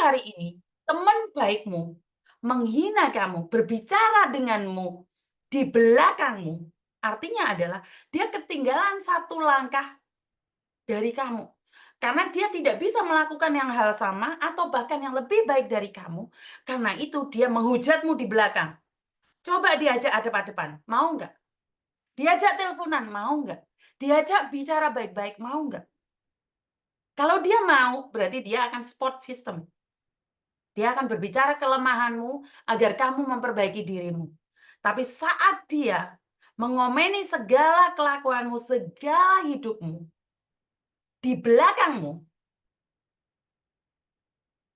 hari ini teman baikmu menghina kamu, berbicara denganmu di belakangmu, artinya adalah dia ketinggalan satu langkah dari kamu. Karena dia tidak bisa melakukan yang hal sama atau bahkan yang lebih baik dari kamu, karena itu dia menghujatmu di belakang. Coba diajak hadap-hadapan, mau nggak? Diajak teleponan, mau nggak? Diajak bicara baik-baik, mau nggak? Kalau dia mau, berarti dia akan support system. Dia akan berbicara kelemahanmu agar kamu memperbaiki dirimu. Tapi saat dia mengomeni segala kelakuanmu, segala hidupmu, di belakangmu,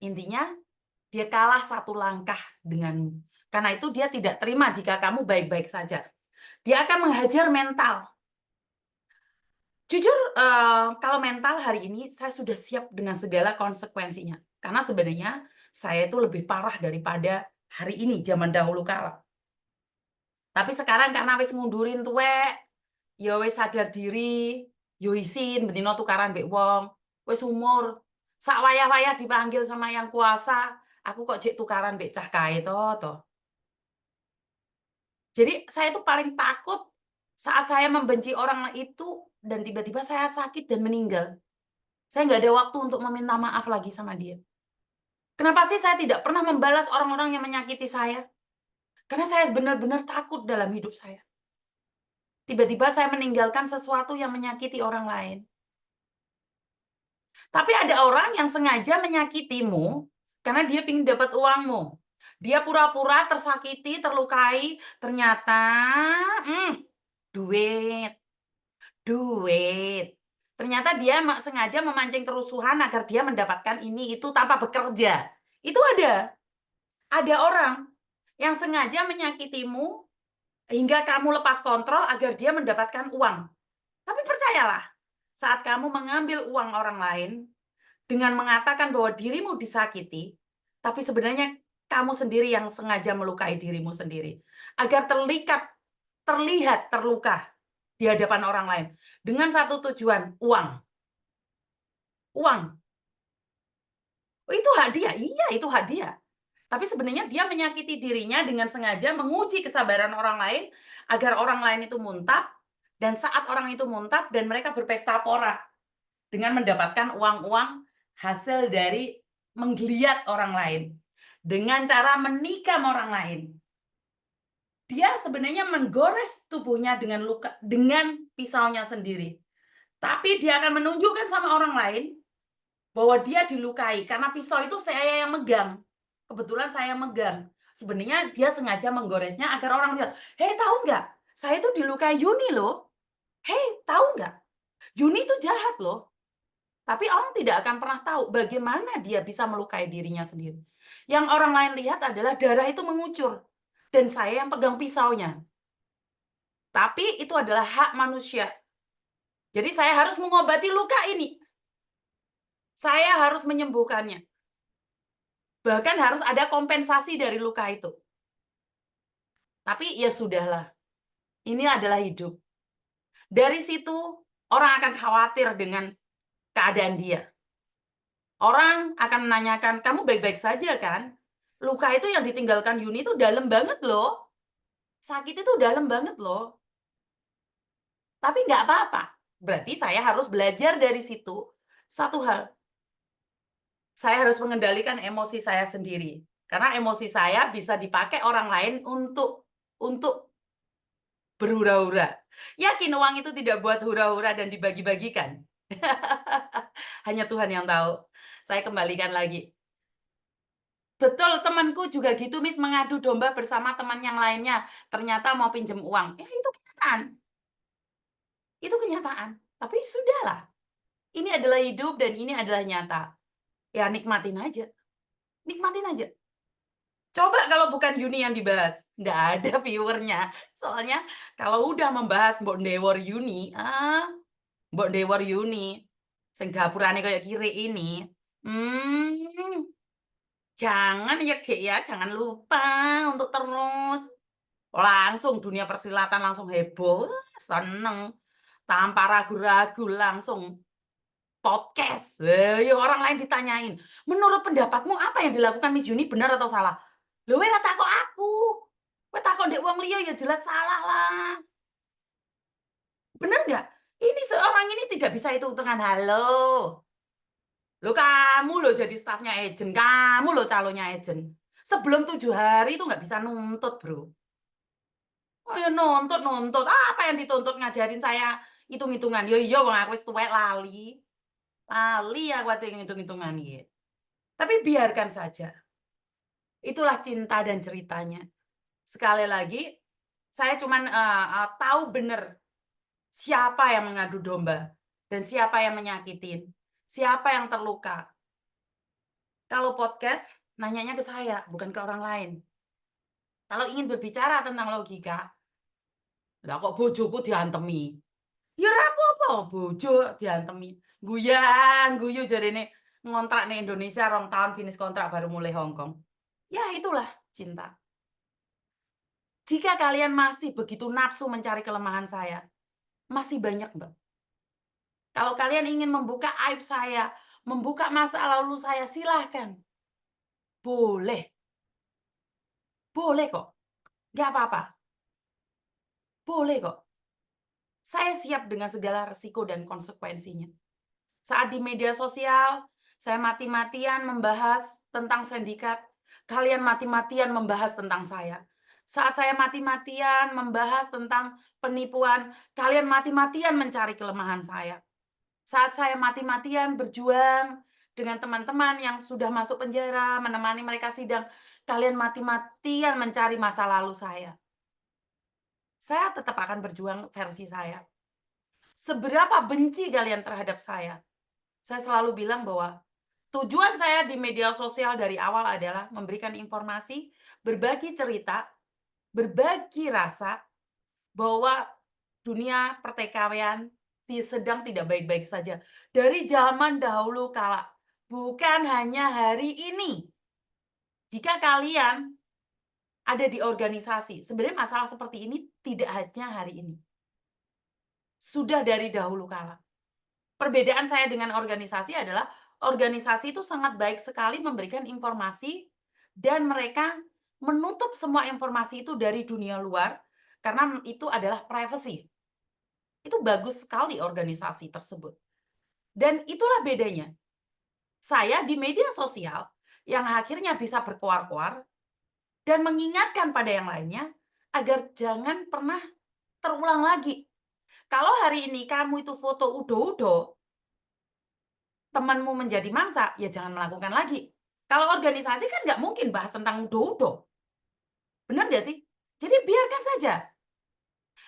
intinya dia kalah satu langkah denganmu. Karena itu dia tidak terima jika kamu baik-baik saja. Dia akan menghajar mental. Jujur, kalau mental hari ini saya sudah siap dengan segala konsekuensinya. Karena sebenarnya saya itu lebih parah daripada hari ini, zaman dahulu kala. Tapi sekarang karena wis ngundurin tuwek, ya wis sadar diri, yo isin bendino tukaran mbek wong, wis umur, sak wayah-wayah dipanggil sama yang kuasa, aku kok jek tukaran mbek cah kae to. Jadi saya itu paling takut saat saya membenci orang itu dan tiba-tiba saya sakit dan meninggal. Saya nggak ada waktu untuk meminta maaf lagi sama dia. Kenapa sih saya tidak pernah membalas orang-orang yang menyakiti saya? Karena saya benar-benar takut dalam hidup saya. Tiba-tiba saya meninggalkan sesuatu yang menyakiti orang lain. Tapi ada orang yang sengaja menyakitimu karena dia ingin dapat uangmu. Dia pura-pura tersakiti, terlukai, ternyata duit, duit. Ternyata dia sengaja memancing kerusuhan agar dia mendapatkan ini itu tanpa bekerja. Itu ada. Ada orang yang sengaja menyakitimu hingga kamu lepas kontrol agar dia mendapatkan uang. Tapi percayalah, saat kamu mengambil uang orang lain dengan mengatakan bahwa dirimu disakiti, tapi sebenarnya kamu sendiri yang sengaja melukai dirimu sendiri agar terlihat terluka di hadapan orang lain dengan satu tujuan, uang. Uang. Oh, itu hak dia. Iya, itu hak dia. Tapi sebenarnya dia menyakiti dirinya dengan sengaja menguji kesabaran orang lain agar orang lain itu muntap, dan saat orang itu muntap dan mereka berpesta pora dengan mendapatkan uang-uang hasil dari menggeliat orang lain dengan cara menikam orang lain. Dia sebenarnya menggores tubuhnya dengan luka dengan pisaunya sendiri. Tapi dia akan menunjukkan sama orang lain bahwa dia dilukai karena pisau itu saya yang megang. Kebetulan saya megang. Sebenarnya dia sengaja menggoresnya agar orang lihat, "Hei, tahu nggak? Saya itu dilukai Yuni loh. Hei, tahu nggak? Yuni itu jahat loh." Tapi orang tidak akan pernah tahu bagaimana dia bisa melukai dirinya sendiri. Yang orang lain lihat adalah darah itu mengucur dan saya yang pegang pisaunya. Tapi itu adalah hak manusia. Jadi saya harus mengobati luka ini. Saya harus menyembuhkannya. Bahkan harus ada kompensasi dari luka itu. Tapi ya sudahlah. Ini adalah hidup. Dari situ orang akan khawatir dengan keadaan dia. Orang akan menanyakan, "Kamu baik-baik saja kan? Luka itu yang ditinggalkan Yuni itu dalam banget loh. Sakit itu dalam banget loh." Tapi nggak apa-apa. Berarti saya harus belajar dari situ satu hal. Saya harus mengendalikan emosi saya sendiri. Karena emosi saya bisa dipakai orang lain untuk berhura-hura. Yakin uang itu tidak buat hura-hura dan dibagi-bagikan? Hanya Tuhan yang tahu. Saya kembalikan lagi. Betul, temanku juga gitu, Miss, mengadu domba bersama teman yang lainnya. Ternyata mau pinjam uang. Ya, itu kenyataan. Itu kenyataan. Tapi sudahlah. Ini adalah hidup dan ini adalah nyata. Ya, nikmatin aja. Nikmatin aja. Coba kalau bukan Yuni yang dibahas. Nggak ada viewernya. Soalnya kalau udah membahas Mbok Ndewor Yuni, Mbok Ndewor Yuni, sing gapurane kayak kiri ini, jangan ya, Dek, ya, jangan lupa untuk terus langsung dunia persilatan langsung heboh, seneng, tanpa ragu-ragu langsung podcast. Ya orang lain ditanyain, "Menurut pendapatmu apa yang dilakukan Miss Yuni benar atau salah?" Lho kowe ora takok aku, kowe takok ndek wong liya ya jelas salah lah. Bener nggak? Ini seorang ini tidak bisa hitung-hitungan. Halo, loh kamu loh jadi stafnya agen, kamu loh calonnya agen. Sebelum 7 hari itu nggak bisa nuntut, Bro. Oh ya nuntut nuntut, apa yang dituntut ngajarin saya hitung-hitungan? Ya iya wong aku wis tuwek lali. Lali aku ate ngitung-hitungan iki. Tapi biarkan saja, itulah cinta dan ceritanya. Sekali lagi, saya cuman, tahu bener siapa yang mengadu domba dan siapa yang menyakitin, siapa yang terluka. Kalau podcast, nanyanya ke saya, bukan ke orang lain. Kalau ingin berbicara tentang logika, "Lah kok bojoku diantemi?" Ya ora apa-apa, bojo diantemi. Guyang-guyu jarene ngontrak ning Indonesia 2 tahun finish kontrak baru mulai Hong Kong. Ya itulah cinta. Jika kalian masih begitu nafsu mencari kelemahan saya, masih banyak, Mbak. Kalau kalian ingin membuka aib saya, membuka masa lalu saya, silahkan. Boleh, boleh kok, nggak apa-apa, boleh kok. Saya siap dengan segala resiko dan konsekuensinya. Saat di media sosial, saya mati-matian membahas tentang sindikat, kalian mati-matian membahas tentang saya. Saat saya mati-matian membahas tentang penipuan, kalian mati-matian mencari kelemahan saya. Saat saya mati-matian berjuang dengan teman-teman yang sudah masuk penjara, menemani mereka sidang, kalian mati-matian mencari masa lalu saya. Saya tetap akan berjuang versi saya. Seberapa benci kalian terhadap saya selalu bilang bahwa tujuan saya di media sosial dari awal adalah memberikan informasi, berbagi cerita, berbagi rasa bahwa dunia pertikaian sedang tidak baik-baik saja. Dari zaman dahulu kala, bukan hanya hari ini. Jika kalian ada di organisasi, sebenarnya masalah seperti ini tidak hanya hari ini. Sudah dari dahulu kala. Perbedaan saya dengan organisasi adalah organisasi itu sangat baik sekali memberikan informasi dan mereka menutup semua informasi itu dari dunia luar karena itu adalah privacy. Itu bagus sekali organisasi tersebut. Dan itulah bedanya. Saya di media sosial yang akhirnya bisa berkoar-koar dan mengingatkan pada yang lainnya agar jangan pernah terulang lagi. Kalau hari ini kamu itu foto udo-udo, temanmu menjadi mangsa, ya jangan melakukan lagi. Kalau organisasi kan nggak mungkin bahas tentang udo-udo. Benar nggak sih? Jadi biarkan saja.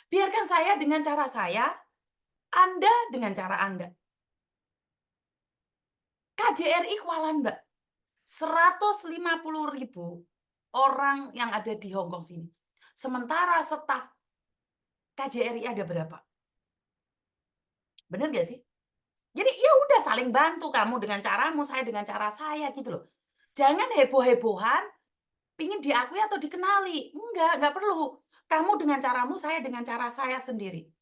Biarkan saya dengan cara saya, Anda dengan cara Anda. KJRI kualan, Mbak. 150.000 orang yang ada di Hong Kong sini. Sementara staf KJRI ada berapa? Benar nggak sih? Jadi ya udah saling bantu, kamu dengan caramu, saya dengan cara saya gitu loh. Jangan heboh-hebohan pingin diakui atau dikenali. Enggak perlu. Kamu dengan caramu, saya dengan cara saya sendiri.